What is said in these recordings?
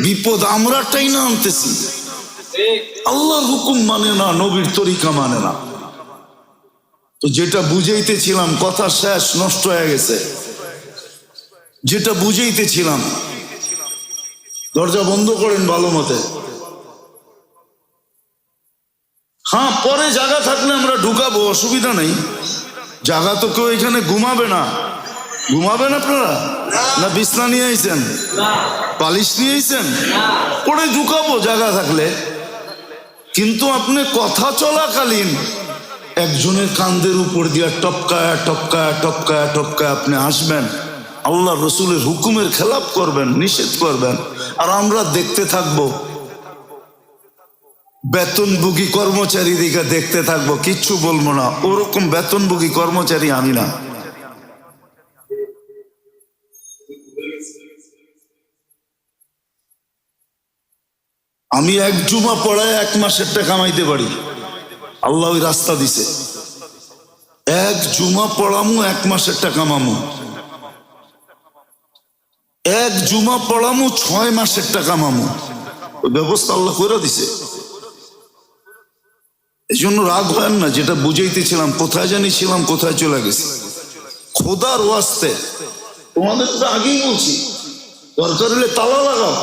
বিপদ আমরা টাইনা আনতেছি। আল্লাহর হুকুম মানে না, নবীর তরিকা মানে না। তো যেটা বুঝাইতেছিলাম কথা শেষ, নষ্ট হয়ে গেছে। যেটা বুঝাইতেছিলাম, দরজা বন্ধ করেন ভালো মতে। হ্যাঁ, পরে জায়গা থাকলে আমরা ঢুকাবো, অসুবিধা নেই। জায়গা তো কেউ এখানে ঘুমাবে না। ঘুমাবেন আপনারা? না বিছনা নিয়ে আইছেন? পালিশ নিয়ে আইছেন? পরে ঢুকাবো জায়গা থাকলে। কিন্তু আপনি কথা চলাকালীন একজনের কান্দের উপর দিয়া টপকায়া টপকায়া টপকায়া টপকায়া আপনি আসবেন, আল্লাহ রসুলের হুকুমের খেলাপ করবেন, নিষেধ করবেন, আর আমরা দেখতে থাকবো। বেতনভোগী কর্মচারী দিকে দেখতে থাকবো, কিচ্ছু বলবো না। ওরকম বেতনভোগী কর্মচারী আমি না। আমি এক জুমা পড়ায় 1 মাসের টাকা কামাইতে পারি। আল্লাহ ওই রাস্তা দিছে। এক জুমা পড়ামু 1 মাসের টাকা কামামু। এক জুমা পড়ামু 6 মাসের টাকা কামামু। ওই ব্যবস্থা আল্লাহ করে দিছে। এই জন্য রাগ হয় না। যেটা বুঝাইতেছিলাম, কোথায় জানি ছিলাম, কোথায় চলে গেছি। খোদার ওয়াস্তে তোমাদের তো আগেই বলছি, দরকার হলে তালা লাগাও।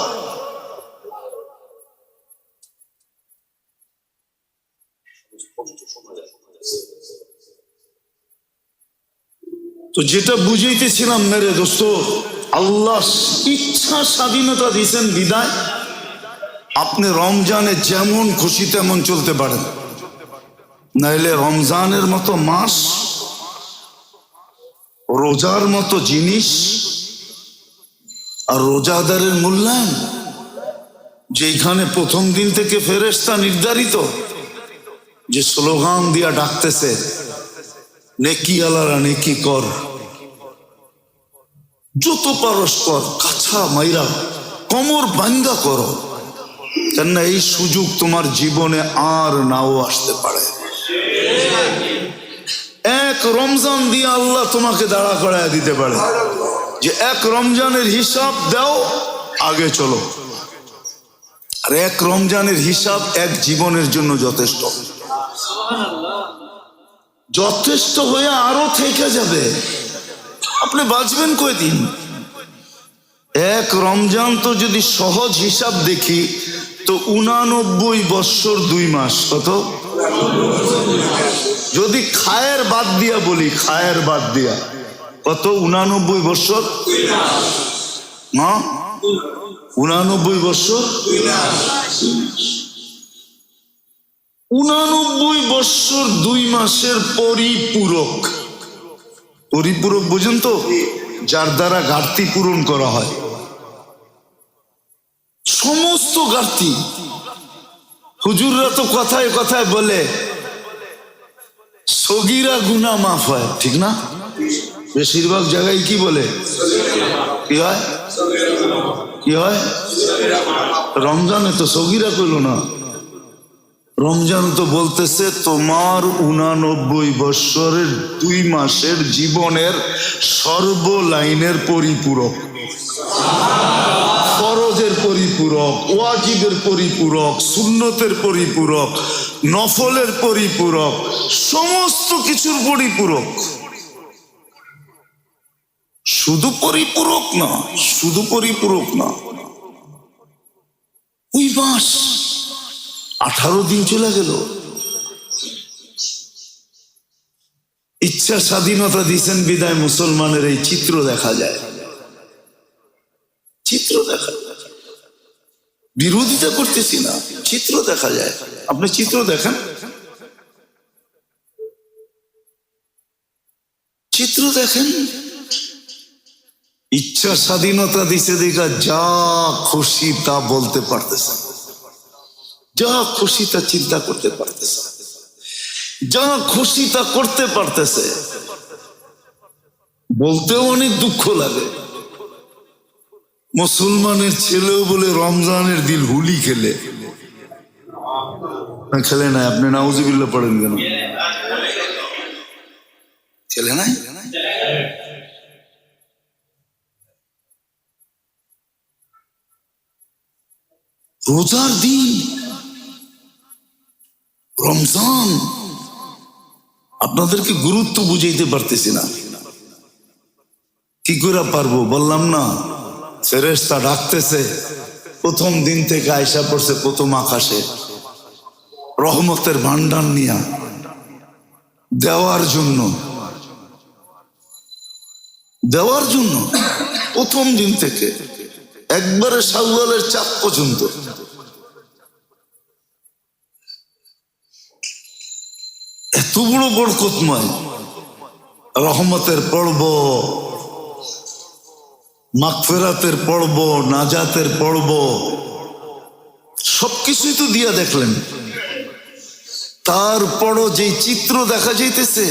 তো যেটা বুঝাইতেছিলাম মেরে দোস্ত, আল্লাহ ইচ্ছা স্বাধীনতা দিয়েছেন বিদায় আপনি রমজানে যেমন খুশি তেমন চলতে পারেন। নাইলে রমজানের মতো মাস, রোজার মতো জিনিস, আর রোজাদারের মূল্যায়ন, যেখানে প্রথম দিন থেকে ফেরেশতা নির্ধারিত যে স্লোগান দিয়া ডাকতেছে, নেকি আলারা নেকি কর, যত পারস কর, কাছা মাইরা কমর বাঙ্গা করো, কেননা এই সুযোগ তোমার জীবনে আর নাও আসতে পারে। এক রমজান দিয়ে আল্লাহ তোমাকে দাঁড়া করায় দিতে পারে যে এক রমজানের হিসাব দাও, আগে চলো। আর এক রমজানের হিসাব এক জীবনের জন্য যথেষ্ট। যথেষ্ট হয়ে আরো থেকে যাবে। আপনি বাঁচবেন কয়দিন? এক রমজান তো যদি সহজ হিসাব দেখি তো 89 বৎসর 2 মাস। কত? যদি খায়ের বাদ দিয়া বলি, খায়ের বাদ দিয়া কত? 89 বৎসর 2 মাস। না, 89 বৎসর 2 মাস। 89 বৎসর 2 মাসের পরিপূরক। পরিপূরক বুঝেন তো? যার দ্বারা ঘাটতি পূরণ করা হয়। সমস্ত ঘাটতি। হুজুররা তো কথায় কথায় বলে সগীরা গুনাহ মাফ হয়, ঠিক না? বেশিরভাগ জায়গায় কি বলে? কি হয়? কি হয়? রমজানে তো সগীরা কইল না, রমজান তো বলতেছে তোমার 89 বৎসরের 2 মাসের জীবনের সর্বলাইনের পরিপূরক। ফরজের পরিপূরক, ওয়াজিবের পরিপূরক, সুন্নতের পরিপূরক, নফলের পরিপূরক, সমস্ত কিছুর পরিপূরক। শুধু পরিপূরক না, শুধু পরিপূরক না, ওই মাস 18 দিন চলে গেল। ইচ্ছা স্বাধীনতা দিয়েছেন বিদায় মুসলমানের এই চিত্র দেখা যায়। চিত্র দেখা যায়, বিরোধিতা করতেছি না, চিত্র দেখা যায়। আপনি চিত্র দেখেন, চিত্র দেখেন। ইচ্ছা স্বাধীনতা দিছে দেখা যা খুশি তা বলতে পারতেছে, যা খুশি তা চিন্তা করতে পারতেছে, যা খুশি তা করতে পারতেছে। বলতেও অনেক দুঃখ লাগে। মুসলমানের ছেলেও বলে রমজানের দিন হোলি খেলে। খেলে নাই? আপনি নাউজুবিল্লাহ পড়েন কেন? খেলে নাই? রোজার দিন, রমজান, আপনাদেরকে গুরুত্ব বুঝাইতে পারতেছি না। কি করে পারবো বললাম না, ফেরেশতা ডাকতেছে, প্রথম দিন থেকে আয়সা পড়ছে প্রথম আকাশে রহমতের ভান্ডার নিয়া দেওয়ার জন্য, দেওয়ার জন্য প্রথম দিন থেকে একবারে শাওয়ালের চাঁদ পর্যন্ত। এত বড় বরকতময় রহমতের পর্ব, মাগফিরাতের পর্ব, নাজাতের পর্ব, সবকিছুই তো দিয়া দেখলেন। তারপরও যে চিত্র দেখা যাইতেছে